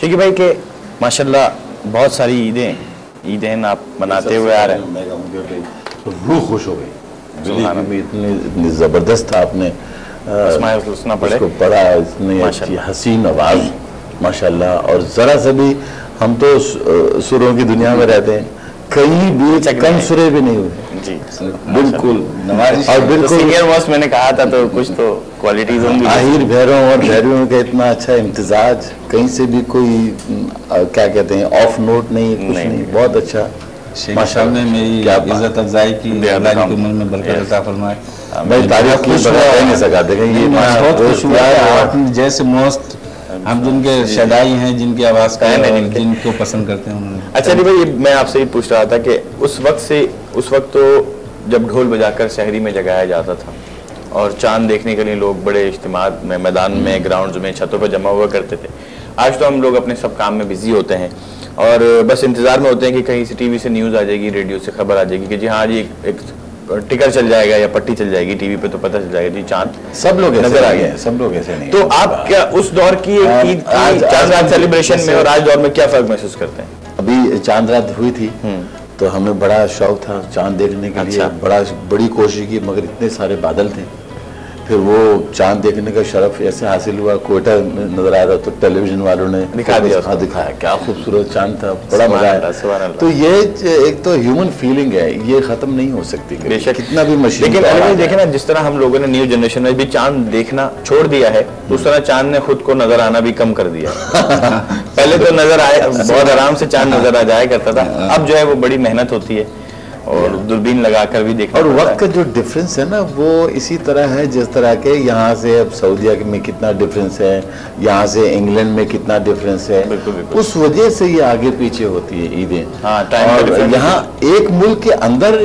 شکی بھائی کہ ماشاءاللہ بہت ساری عیدیں آپ مناتے ہوئے آ رہے ہیں. میں کہوں کہ روح خوش ہو گئی. اتنی زبردست تھا. آپ نے اس کو پڑھا, اتنی اچھی حسین آواز ماشاءاللہ. اور ذرا سے بھی ہم تو سروں کی دنیا میں رہتے ہیں, کہیں بھی کم سرے بھی نہیں ہوئے. جی بالکل. اور بالکل سینئر موسٹ میں نے کہا تھا تو کچھ تو کوالٹیز ہوں گی. آہر بھیروں اور بھیریوں کا اتنا اچھا امتزاج, کہیں سے بھی کوئی کیا کہتے ہیں آف نوٹ نہیں, کچھ نہیں, بہت اچھا. ماشاءاللہ میری عزت افزائی کی, اللہ کی عمر میں برکت عطا فرمائے. میں تعریف کی بغیر نہیں سکا دے گا. یہ بہت خوش ہوا ہے آپ جیسے موسٹ ہم جن کے شدائی ہیں, جن کی آواز کا جن کو پسند کرتے ہیں انہوں نے. اچھا علی بھائی, میں آپ سے یہ پوچھ رہا تھا کہ اس وقت تو جب ڈھول بجا کر شہری میں جگایا جاتا تھا اور چاند دیکھنے کے لیے لوگ بڑے اجتماعات میں, میدان میں, گراؤنڈز میں, چھتوں پہ جمع ہوا کرتے تھے. آج تو ہم لوگ اپنے سب کام میں بزی ہوتے ہیں اور بس انتظار میں ہوتے ہیں کہ کہیں سے ٹی وی سے نیوز آ جائے گی, ریڈیو سے خبر آ جائے گی کہ جی ہاں جی ایک ٹکر چل جائے گا یا پٹی چل جائے گی ٹی وی پہ, تو پتہ چل جائے گا جی چاند سب لوگ نظر آ گئے. سب لوگ ایسے نہیں. تو آپ کیا اس دور کی عید چاند رات سیلیبریشن میں اور آج دور میں کیا فرق محسوس کرتے ہیں؟ ابھی چاند رات ہوئی تھی تو ہمیں بڑا شوق تھا چاند دیکھنے کے لیے, بڑی کوشش کی, مگر اتنے سارے بادل تھے. پھر وہ چاند دیکھنے کا شرف ایسے حاصل ہوا, کوئٹہ نظر آیا تھا تو ٹیلی ویژن والوں نے دکھایا, کیا خوبصورت چاند تھا, بڑا مزہ آیا. تو یہ ایک تو ہیومن فیلنگ ہے, یہ ختم نہیں ہو سکتی کتنا بھی مشین. لیکن دیکھیں نا, جس طرح ہم لوگوں نے نیو جنریشن میں بھی چاند دیکھنا چھوڑ دیا ہے, اس طرح چاند نے خود کو نظر آنا بھی کم کر دیا. پہلے تو نظر آئے, بہت آرام سے چاند نظر آ جایا کرتا تھا, اب جو ہے وہ بڑی محنت ہوتی ہے اور دوربین لگا کر بھی دیکھنا. اور وقت کا جو ڈفرینس ہے نا وہ اسی طرح ہے جس طرح کے یہاں سے اب سعودیہ میں کتنا ڈفرینس ہے, یہاں سے انگلینڈ میں کتنا ڈفرینس ہے, اس وجہ سے یہ آگے پیچھے ہوتی ہے عیدیں. اور یہاں ایک ملک کے اندر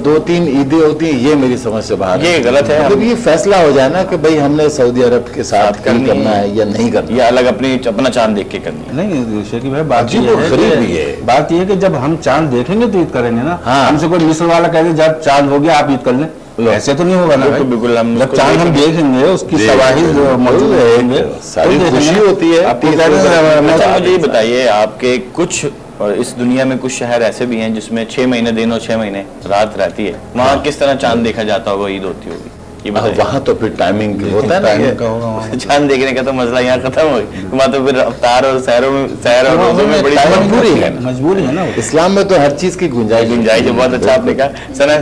2-3 عیدیں ہوتی ہیں, یہ میری سمجھ سے باہر. یہ غلط ہے. جب یہ فیصلہ ہو جائے نا کہ بھائی ہم نے سعودی عرب کے ساتھ کرنا ہے یا نہیں کرنا, یا الگ اپنا چاند دیکھ کے کرنی ہے. نہیں شیخی بھائی, بات یہ ہے کہ جب ہم چاند دیکھیں گے تو عید کریں گے نا. ہم سے کوئی مصر والا کہتے جب چاند ہو گیا آپ عید کر لیں, ایسے تو نہیں ہوگا نا. بالکل, جب چاند ہم دیکھیں گے اس کی شواہد موجود رہیں گے, ساری خوشی ہوتی ہے. مجھے یہ بتائیے, آپ کے کچھ اور اس دنیا میں کچھ شہر ایسے بھی ہیں جس میں 6 مہینے دن اور 6 مہینے رات رہتی ہے, وہاں کس طرح چاند دیکھا جاتا ہوگا, عید ہوتی ہوگی؟ وہاں تو پھر ٹائمنگ ہوتا ہے نا, چاند دیکھنے کا تو مسئلہ یہاں ختم ہو گیا. وہاں تو پھر افطار اور سحروں میں بڑی مجبوری ہے نا. اسلام میں تو ہر چیز کی گنجائش ہے. بہت اچھا آپ نے کہا.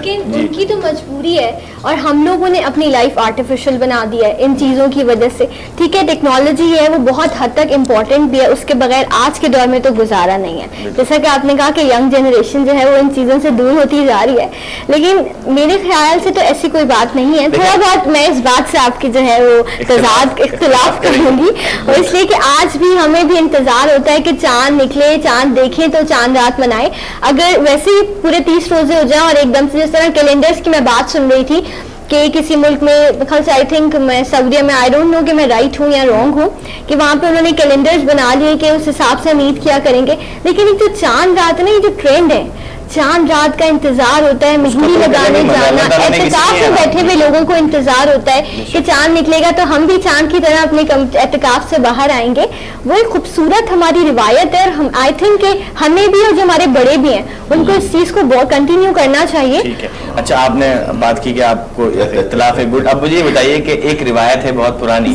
ان کی تو مجبوری ہے اور ہم لوگوں نے اپنی لائف آرٹیفیشل بنا دی ہے ان چیزوں کی وجہ سے. ٹھیک ہے, ٹیکنالوجی ہے وہ بہت حد تک امپورٹنٹ بھی ہے, اس کے بغیر آج کے دور میں تو گزارا نہیں ہے. جیسا کہ آپ نے کہا کہ ینگ جنریشن جو ہے وہ ان چیزوں سے دور ہوتی جا رہی ہے, لیکن میرے خیال سے تو ایسی کوئی بات نہیں ہے. تھوڑا بہت میں اس بات سے آپ کی جو ہے وہ اختلاف کروں گی, اور اس لیے کہ آج بھی ہمیں بھی انتظار ہوتا ہے کہ چاند نکلے, چاند دیکھیں تو چاند رات منائے. اگر ویسے ہی پورے 30 روزے ہو جائیں اور ایک دم سے جس طرح کیلنڈرز کی میں بات سن رہی تھی کہ کسی ملک میں خاص آئی تھنک میں سعودیہ میں, آئی ڈونٹ نو کہ میں رائٹ ہوں یا رانگ ہوں, کہ وہاں پہ انہوں نے کیلنڈرز بنا لیے کہ اس حساب سے ہم عید کیا کریں گے. لیکن ایک جو چاند رات ہے نا, یہ جو ٹرینڈ ہے, چاند رات کا انتظار ہوتا ہے, مہندی لگانے جانا, اعتکاف میں بیٹھے ہوئے لوگوں کو انتظار ہوتا ہے کہ چاند نکلے گا تو ہم بھی چاند کی طرح اپنے اعتکاف سے باہر آئیں گے. وہ ایک خوبصورت ہماری روایت ہے, اور ہم آئی تھنک کہ ہمیں بھی اور جو ہمارے بڑے بھی ہیں ان کو اس چیز کو بہت کنٹینیو کرنا چاہیے. اچھا, آپ نے بات کی کہ آپ کو اختلاف ہے, گڈ. اب مجھے یہ بتائیے کہ ایک روایت ہے بہت پرانی,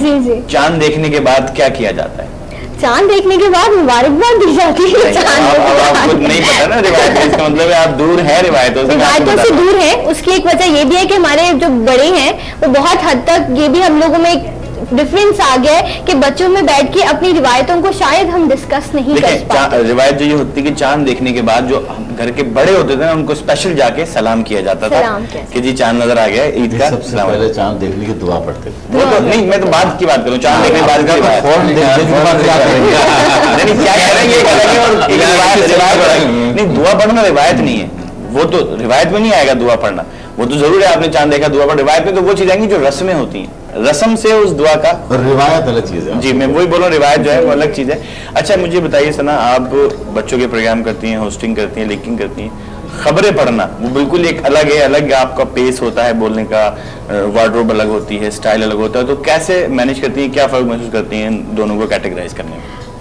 چاند دیکھنے کے بعد کیا کیا جاتا ہے؟ چاند دیکھنے کے بعد مبارکباد دی جاتی ہے. آپ کو نہیں پتا نا روایت, اس کا مطلب ہے آپ دور ہیں روایتوں سے دور ہیں. اس کی ایک وجہ یہ بھی ہے کہ ہمارے جو بڑے ہیں وہ بہت حد تک, یہ بھی ہم لوگوں میں ایک ڈفرینس آ گیا ہے کہ بچوں میں بیٹھ کے اپنی روایتوں کو شاید ہم ڈسکس نہیں کر پاتے. روایت جو یہ ہوتی ہے کہ چاند دیکھنے کے بعد جو گھر کے بڑے ہوتے تھے نا ان کو اسپیشل جا کے سلام کیا جاتا تھا کہ جی چاند نظر آ گیا عید کا. سب سے پہلے چاند دیکھنے کی دعا پڑھتے تھے. وہ تو نہیں, میں تو بعد کی بات کروں, چاند دیکھنے کے بعد کیا کریں گے. نہیں, دعا پڑھنا روایت نہیں ہے, وہ تو روایت میں نہیں آئے گا دعا پڑھنا. وہ تو ضرور ہے, آپ نے چاند دیکھا دعا پڑھ. روایت میں تو وہ چیز آئیں گی جو رسمیں ہوتی ہیں, رسم سے اس دعا کا, روایت الگ چیز ہے. جی میں وہی بول رہا ہوں, روایت جو ہے وہ الگ چیز ہے. اچھا مجھے بتائیے سنا, آپ بچوں کے پروگرام کرتی ہیں, ہوسٹنگ کرتی ہیں, لیکنگ کرتی ہیں, خبریں پڑھنا وہ بالکل ایک الگ ہے, الگ آپ کا پیس ہوتا ہے بولنے کا, وارڈروب الگ ہوتی ہے, اسٹائل الگ ہوتا ہے, تو کیسے مینیج کرتی ہیں, کیا فرق محسوس کرتی ہیں ان دونوں کو کیٹیگرائز کرنے میں؟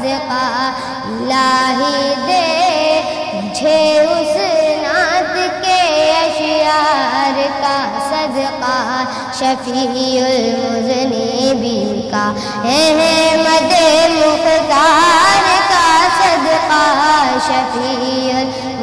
صدقہ الہی دے مجھے اس نعت کے اشعار کا صدقہ شفیع المذنبین کا احمد مختار کا صدقہ شفیع